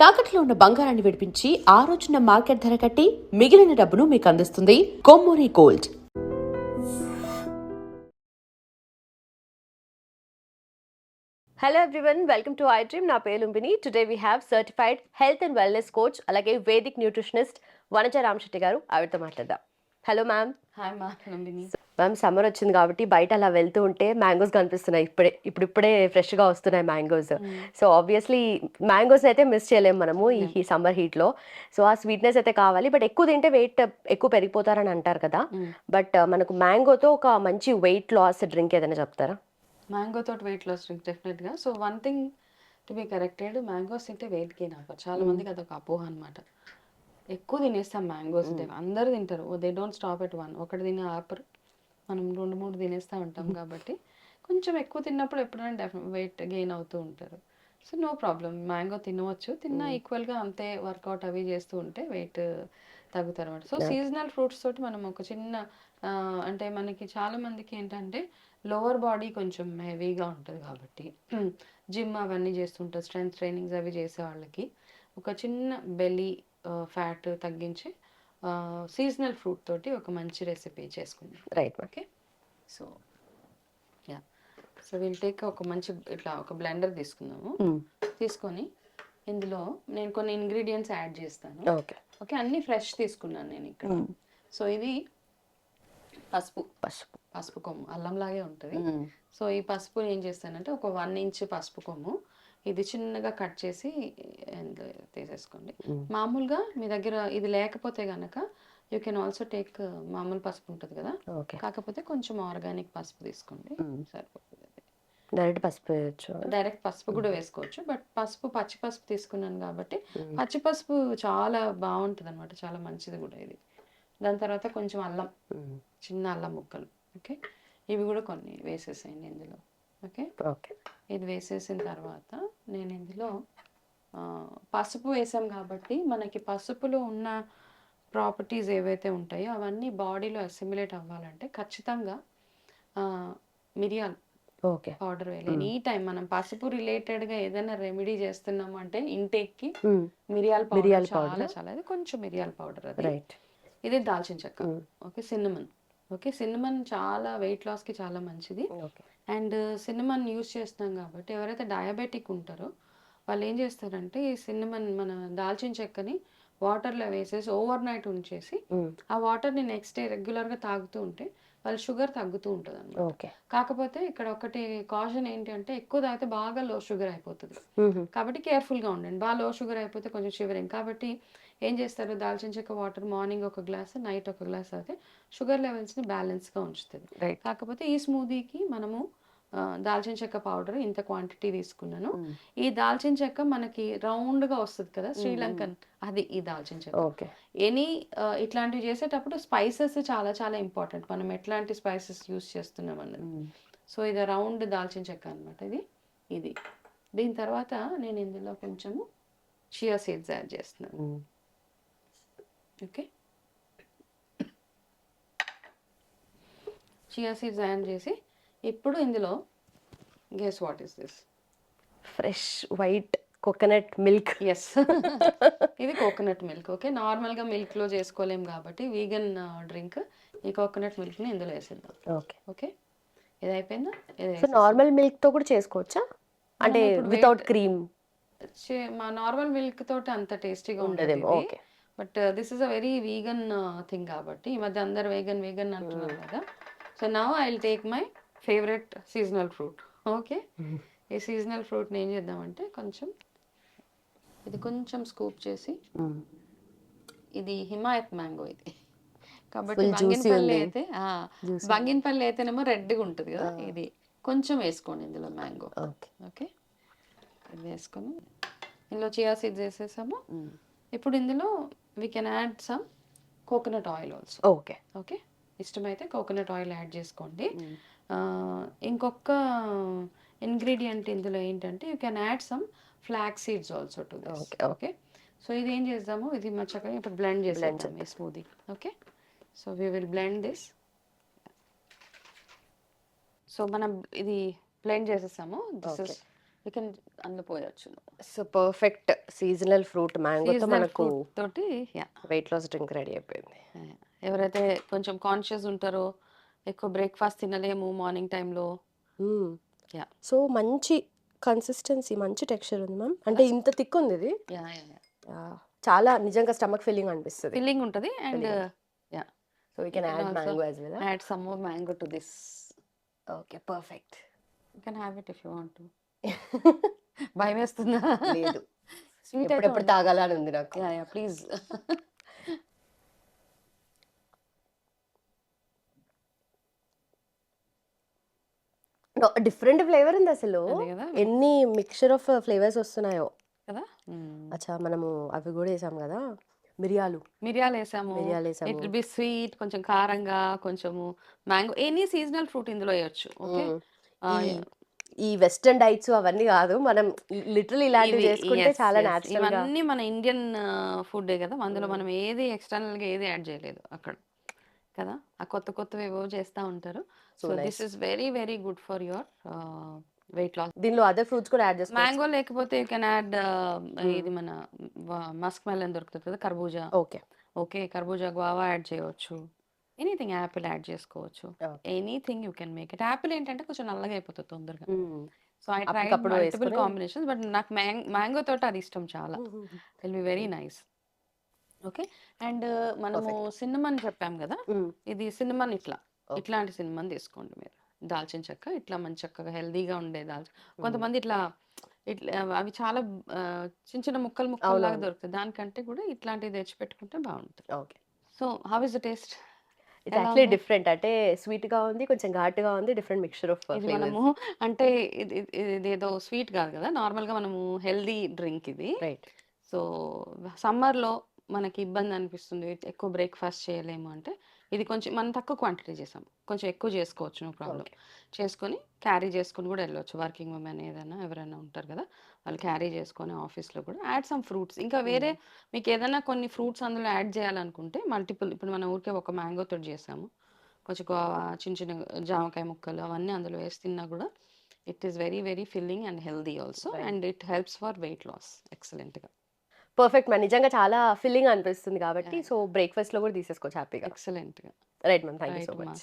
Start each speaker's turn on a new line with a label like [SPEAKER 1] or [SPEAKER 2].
[SPEAKER 1] తాకట్లో ఉన్న బంగారాన్ని విడిపించి ఆ రోజున మార్కెట్ ధర కట్టి మిగిలిన డబ్బును మీకు అందిస్తుంది Kommuri gold.
[SPEAKER 2] Hello everyone, welcome to iDream. నా పేరు Lumbini. Today we have certified health and wellness coach అలాగే వేదిక్ న్యూట్రిషనిస్ట్ వనజ రామశెట్టి గారు. ఆవిడతో మాట్లాడదాం. Hello ma'am.
[SPEAKER 3] హాయ్ మా లుంబిని.
[SPEAKER 2] మ్యామ్, సమ్మర్ వచ్చింది కాబట్టి బయట అలా వెళ్తూ ఉంటే మ్యాంగోస్ కనిపిస్తున్నాయి. ఇప్పుడే ఫ్రెష్గా వస్తున్నాయి మ్యాంగోస్. సో ఆబ్వియస్లీ మ్యాంగోస్ అయితే మిస్ చేయలేము మనము ఈ సమ్మర్ హీట్లో. సో ఆ స్వీట్నెస్ అయితే కావాలి. బట్ ఎక్కువ తింటే వెయిట్ ఎక్కువ పెరిగిపోతారని అంటారు కదా. బట్ మనకు మ్యాంగోతో ఒక మంచి వెయిట్ లాస్ డ్రింక్ ఏదైనా చెప్తారా?
[SPEAKER 3] మ్యాంగో తోటి వెయిట్ లాస్ డ్రింక్ డెఫినెట్గా. So one thing to be corrected, mangoes తింటే వెయిట్ గెయిన్ అవ్వరు. చాలా మందికి అదొక అపోహ అనమాట. ఎక్కువ తినేస్తాం మ్యాంగోస్ అంటే, అందరు తింటారు. They don't stop at one. ఒకటి తినే ఆపరు, మనం 2-3 తినేస్తూ ఉంటాం. కాబట్టి కొంచెం ఎక్కువ తిన్నప్పుడు ఎప్పుడైనా వెయిట్ గెయిన్ అవుతూ ఉంటారు. సో నో ప్రాబ్లం, మ్యాంగో తినవచ్చు. తిన్నా ఈక్వల్గా అంతే వర్కౌట్ అవి చేస్తూ ఉంటే వెయిట్ తగ్గుతారు అనమాట. సో సీజనల్ ఫ్రూట్స్ తోటి మనం ఒక చిన్న అంటే మనకి చాలా మందికి ఏంటంటే లోవర్ బాడీ కొంచెం హెవీగా ఉంటుంది కాబట్టి జిమ్ అవన్నీ చేస్తుంటారు, స్ట్రెంత్ ట్రైనింగ్స్ అవి చేసే వాళ్ళకి ఒక చిన్న బెల్లీ ఫ్యాట్ తగ్గించి సీజనల్ ఫ్రూట్ తోటి ఒక మంచి రెసిపీ చేసుకుందాం.
[SPEAKER 2] Right.
[SPEAKER 3] Okay, so yeah, so will take ఒక మంచి ఇట్లా ఒక బ్లెండర్ తీసుకుందాము. తీసుకొని ఇందులో నేను కొన్ని ఇంగ్రీడియంట్స్ యాడ్ చేస్తాను.
[SPEAKER 2] ఓకే
[SPEAKER 3] ఓకే, అన్నీ ఫ్రెష్ తీసుకున్నాను నేను ఇక్కడ. సో ఇది పసుపు కొమ్ము, అల్లంలాగే ఉంటుంది. సో ఈ పసుపు ఏం చేస్తానంటే ఒక 1 ఇంచ్ పసుపు కొమ్ము, ఇది చిన్నగా కట్ చేసి తీసేసుకోండి. మామూలుగా మీ దగ్గర ఇది లేకపోతే కనుక యూ కెన్ ఆల్సో టేక్ మామూలు పసుపు ఉంటుంది కదా, కాకపోతే కొంచెం ఆర్గానిక్ పసుపు తీసుకోండి, సరిపోతుంది.
[SPEAKER 2] డైరెక్ట్ పసుపు వేయచ్చు,
[SPEAKER 3] డైరెక్ట్ పసుపు కూడా వేసుకోవచ్చు. బట్ పచ్చి పసుపు తీసుకున్నాను కాబట్టి పచ్చి పసుపు చాలా బాగుంటుంది అనమాట, చాలా మంచిది కూడా ఇది. దాని తర్వాత కొంచెం అల్లం, చిన్న అల్లం ముక్కలు. ఓకే, ఇవి కూడా కొన్ని వేసేసేయండి ఇందులో. ఓకే
[SPEAKER 2] ఓకే,
[SPEAKER 3] ఇది వేసేసిన తర్వాత నేను ఇందులో పసుపు వేసాం కాబట్టి మనకి పసుపులో ఉన్న ప్రాపర్టీస్ ఏవైతే ఉంటాయో అవన్నీ బాడీలో అసిమిలేట్ అవ్వాలంటే ఖచ్చితంగా మిరియాలు పౌడర్ వేయాలి. ఎనీ టైం మనం పసుపు రిలేటెడ్గా ఏదైనా రెమెడీ చేస్తున్నాము అంటే ఇంటేక్కి మిరియాల పౌడర్ చాలా చాలా, అది కొంచెం మిరియాల పౌడర్ అది. ఇది దాల్చిన చెక్క. Okay, cinnamon. ఓకే, సిన్నమన్ చాలా వెయిట్ లాస్కి చాలా మంచిది. అండ్ సిన్నమన్ యూస్ చేస్తున్నాం కాబట్టి ఎవరైతే డయాబెటిక్ ఉంటారో వాళ్ళు ఏం చేస్తారంటే ఈ సిన్నమన్ మన దాల్చిన చెక్కని వాటర్లో వేసేసి ఓవర్ నైట్ ఉంచేసి ఆ వాటర్ని నెక్స్ట్ డే రెగ్యులర్గా తాగుతూ ఉంటే వాళ్ళ షుగర్ తగ్గుతూ ఉంటుంది అనమాట. కాకపోతే ఇక్కడ ఒకటి కాషన్ ఏంటి అంటే ఎక్కువ తాగితే బాగా లో షుగర్ అయిపోతుంది. కాబట్టి కేర్ఫుల్గా ఉండండి. బాగా లో షుగర్ అయిపోతే కొంచెం షుగరింగ్. కాబట్టి ఏం చేస్తారు, దాల్చిన చెక్క వాటర్ మార్నింగ్ ఒక గ్లాస్, నైట్ ఒక గ్లాస్ అయితే షుగర్ లెవెల్స్ని బ్యాలెన్స్గా ఉంచుతుంది. కాకపోతే ఈ స్మూదీకి మనము దాల్చిన చెక్క పౌడర్ ఇంత క్వాంటిటీ తీసుకున్నాను. ఈ దాల్చిన చెక్క మనకి రౌండ్గా వస్తుంది కదా శ్రీలంకన్, అది ఈ దాల్చిన చెక్క. ఎనీ ఇట్లాంటివి చేసేటప్పుడు స్పైసెస్ చాలా చాలా ఇంపార్టెంట్, మనం ఎట్లాంటి స్పైసెస్ యూస్ చేస్తున్నాం అన్నది. సో ఇది రౌండ్ దాల్చిన చెక్క అనమాట ఇది. దీని తర్వాత నేను ఇందులో కొంచెము చియా సీడ్స్ యాడ్ చేస్తున్నాను. ఓకే, చియా సీడ్స్ యాడ్ చేసి ఇప్పుడు ఇందులో guess what is this?
[SPEAKER 2] Fresh white coconut milk.
[SPEAKER 3] Yes, ఇది కోకోనట్ మిల్క్. ఓకే, నార్మల్గా మిల్క్లో చేసుకోలేం కాబట్టి వీగన్ డ్రింక్, ఈ కోకోనట్ మిల్క్ని ఇందులో వేసేద్దాం.
[SPEAKER 2] ఓకే
[SPEAKER 3] ఓకే, ఇది అయిపోయిందా?
[SPEAKER 2] సో నార్మల్ మిల్క్తో కూడా చేసుకోవచ్చా, అంటే వితౌట్ క్రీమ్?
[SPEAKER 3] మా నార్మల్ మిల్క్ తోటి అంత టేస్టీగా ఉండదు, but this is a very vegan thing కాబట్టి ఈ మధ్య అందరు వేగన్ అంటున్నారు కదా. So now I will take my favourite seasonal fruit. Okay, ఈ సీజనల్ ఫ్రూట్ని ఏం చేద్దామంటే ఇది కొంచెం స్కూప్ చేసి, ఇది హిమాయత్ మ్యాంగో ఇది కాబట్టి బంగినపల్లి అయితేనేమో రెడ్గా ఉంటుంది కదా, ఇది కొంచెం వేసుకోండి ఇందులో మ్యాంగో. ఓకే, ఇది వేసుకొని ఇందులో చియా సీడ్స్ వేసేసాము. ఇప్పుడు ఇందులో we can add some coconut oil also. Okay, ఇష్టమైతే కోకోనట్ ఆయిల్ యాడ్ చేసుకోండి. ఇంకొక ఇంగ్రీడియంట్ ఇందులో ఏంటంటే you can add some flax seeds also to this. Okay, so ఇది ఏం చేద్దాము, ఇది చక్కగా ఇప్పుడు బ్లెండ్ చేసేద్దాం ఈ smoothie. Okay, so we will blend this. So మనం ఇది బ్లెండ్ చేసేసాము. దిస్ ఇస్ యూ కెన్ అందులో పోయొచ్చు.
[SPEAKER 2] సో పర్ఫెక్ట్ సీజనల్ ఫ్రూట్ మ్యాంగోతో
[SPEAKER 3] సీజనల్
[SPEAKER 2] మనకు
[SPEAKER 3] ఫ్రూట్ తోటి యా.
[SPEAKER 2] వెయిట్ లాస్ డ్రింక్ రెడీ అయిపోయింది.
[SPEAKER 3] ఎవరైతే కొంచెం కాన్షియస్ ఉంటారో, ఎక్కువ బ్రేక్ఫాస్ట్ తినలేము మార్నింగ్ టైంలో, యా
[SPEAKER 2] సో మంచి కన్సిస్టెన్సీ, మంచి టెక్స్చర్ ఉంది మ్యామ్. అంటే ఇంత థిక్ ఉంది ఇది.
[SPEAKER 3] యా యా యా
[SPEAKER 2] చాలా నిజంగా స్టమక్ ఫీలింగ్ అనిపిస్తుంది.
[SPEAKER 3] ఫిల్లింగ్ ఉంటుంది. And yeah
[SPEAKER 2] so we can add mango as well.
[SPEAKER 3] Add some more mango to this.
[SPEAKER 2] Okay perfect.
[SPEAKER 3] You can have it if you want to. భయం వేస్తుందా?
[SPEAKER 2] లేదు,
[SPEAKER 3] sweet
[SPEAKER 2] ఎప్పుడెప్పుడు తాగాలని ఉంది నాకు.
[SPEAKER 3] Yeah yeah please.
[SPEAKER 2] Different flavour ఉంది అసలు.
[SPEAKER 3] అదే కదా.
[SPEAKER 2] ఎన్ని మిక్చర్ ఆఫ్ ఫ్లేవర్స్ వస్తున్నాయో
[SPEAKER 3] కదా.
[SPEAKER 2] అచ్చా. మనము అవి కూడా వేసాం కదా, మిరియాలు.
[SPEAKER 3] మిరియాలు వేసాము.
[SPEAKER 2] మిరియాలు వేసాము.
[SPEAKER 3] ఇట్ బి స్వీట్, కొంచెం కారంగా, కొంచెము మ్యాంగో, ఎనీ సీజనల్ ఫ్రూట్ ఇందులో వేయొచ్చు. ఓకే.
[SPEAKER 2] ఈ వెస్టర్న్ డైట్స్ అవన్నీ కాదు, మనం లిటరల్ ఇలాంటివి చేసుకుంటే చాలా న్యాచురల్ గా.
[SPEAKER 3] ఇవన్నీ మన ఇండియన్ ఫుడ్ కదా, అందులో మనం ఏది ఎక్స్టర్నల్ గా ఏది యాడ్ చేయలేదు అక్కడ కదా. ఆ కొత్త కొత్తవి ఏవో చేస్తూ ఉంటారు. So this is very very good for your weight loss.
[SPEAKER 2] దీనిలో అదర్ ఫ్రూట్స్ కూడా యాడ్ చేసుకోవచ్చు.
[SPEAKER 3] మ్యాంగో లేకపోతే యూ కెన్ యాడ్ ఇది మన మస్క్ మెలన్ దొరుకుతుంది కదా, కర్బూజా.
[SPEAKER 2] ఓకే.
[SPEAKER 3] ఓకే, కర్బూజా, గువావా యాడ్ చేయవచ్చు. ఎనీథింగ్, యాపిల్ యాడ్ చేసుకోవచ్చు. Anything you can make it. Apple ఏంటంటే కొంచెం నల్లగా అయిపోతుంది తొందరగా. So I try multiple combinations, but నాకు మ్యాంగో తోట అది ఇష్టం చాలా. Will be very nice. Okay. And మనము సిన్నమన్ చెప్పాం కదా, ఇది సిన్నమన్ ఇట్లాంటి సిన్నమన్ తీసుకోండి మీరు. దాల్చిన చెక్క ఇట్లా మంచి చక్కగా హెల్దీగా ఉండే దాల్చిన. కొంతమంది ఇట్లా అవి చాలా చిన్న చిన్న ముక్కలు ముక్కలు లాగా దొరుకుతాయి, దానికంటే కూడా ఇట్లాంటివి తెచ్చి పెట్టుకుంటే బాగుంటుంది.
[SPEAKER 2] Okay.
[SPEAKER 3] So how is the taste?
[SPEAKER 2] It's actually different. అంటే స్వీట్ గా ఉంది, కొంచెం ఘాటుగా ఉంది, డిఫరెంట్ మిక్చర్ ఆఫ్
[SPEAKER 3] ఇది మనము అంటే ఇది ఏదో స్వీట్ కాదు కదా, నార్మల్ గా మనము హెల్దీ డ్రింక్ ఇది.
[SPEAKER 2] రైట్.
[SPEAKER 3] సో సమ్మర్ లో మనకి ఇబ్బంది అనిపిస్తుంది, ఎక్కువ బ్రేక్ఫాస్ట్ చేయలేము అంటే ఇది కొంచెం మనం తక్కువ క్వాంటిటీ చేసాం, కొంచెం ఎక్కువ చేసుకోవచ్చు, నో ప్రాబ్లం. చేసుకొని క్యారీ చేసుకొని కూడా వెళ్ళవచ్చు. వర్కింగ్ ఉమెన్ ఏదైనా ఎవరైనా ఉంటారు కదా, వాళ్ళు క్యారీ చేసుకొని ఆఫీస్లో కూడా. యాడ్ సమ్ ఫ్రూట్స్, ఇంకా వేరే మీకు ఏదైనా కొన్ని ఫ్రూట్స్ అందులో యాడ్ చేయాలనుకుంటే మల్టిపుల్. ఇప్పుడు మనం ఊరికే ఒక మ్యాంగో తోటి చేసాము, కొంచెం గోవా, చిన్న చిన్న జామకాయ ముక్కలు అవన్నీ అందులో వేసి తిన్నా కూడా it is very very filling and healthy also, and it helps for weight loss ఎక్సలెంట్గా.
[SPEAKER 2] Perfect ma'am. నిజంగా చాలా ఫిల్లింగ్ అనిపిస్తుంది కాబట్టి, సో బ్రేక్ఫాస్ట్ లో కూడా తీసేసుకోవచ్చు హ్యాపీగా.
[SPEAKER 3] ఎక్సలెంట్గా.
[SPEAKER 2] Right ma'am, thank you so much.